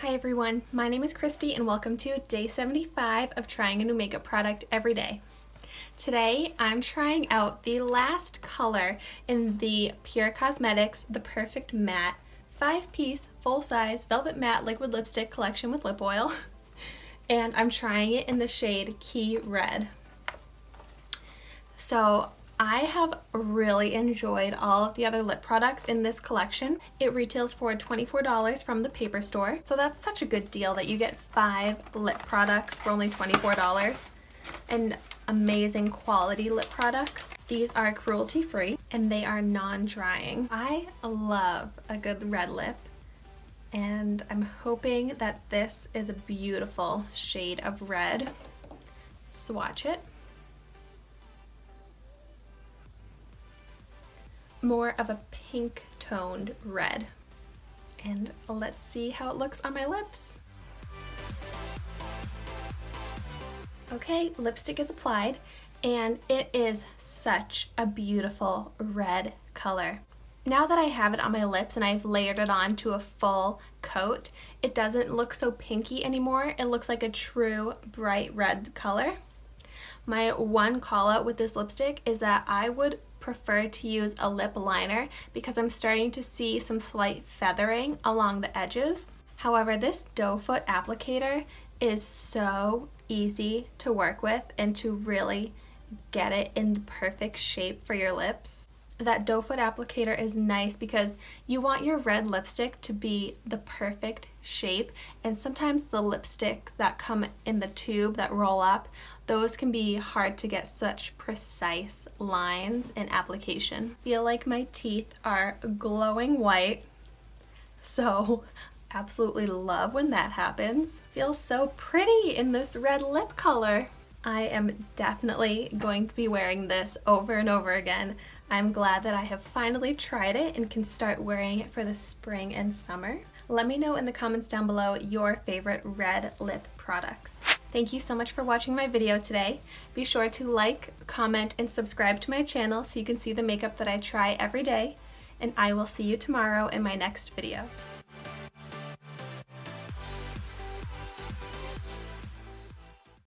Hi everyone, my name is Christy and welcome to day 75 of trying a new makeup product every day. Today I'm trying out the last color in the PUR Cosmetics The Perfect Matte 5-piece full-size velvet matte liquid lipstick collection with lip oil, and I'm trying it in the shade Key Red. So I have really enjoyed all of the other lip products in this collection. It retails for $24 from the paper store, so that's such a good deal that you get 5 lip products for only $24 and amazing quality lip products. These are cruelty free and they are non-drying. I love a good red lip and I'm hoping that this is a beautiful shade of red. Swatch it. More of a pink toned red. And let's see how it looks on my lips. Okay, lipstick is applied and it is such a beautiful red color. Now that I have it on my lips and I've layered it on to a full coat, it doesn't look so pinky anymore. It looks like a true bright red color. My one call out with this lipstick is that I would prefer to use a lip liner because I'm starting to see some slight feathering along the edges. However, this doe foot applicator is so easy to work with and to really get it in the perfect shape for your lips. That doe foot applicator is nice because you want your red lipstick to be the perfect shape, and sometimes the lipsticks that come in the tube that roll up, those can be hard to get such precise lines in application. I feel like my teeth are glowing white, so absolutely love when that happens. Feels so pretty in this red lip color. I am definitely going to be wearing this over and over again. I'm glad that I have finally tried it and can start wearing it for the spring and summer. Let me know in the comments down below your favorite red lip products. Thank you so much for watching my video today. Be sure to like, comment, and subscribe to my channel so you can see the makeup that I try every day. And I will see you tomorrow in my next video.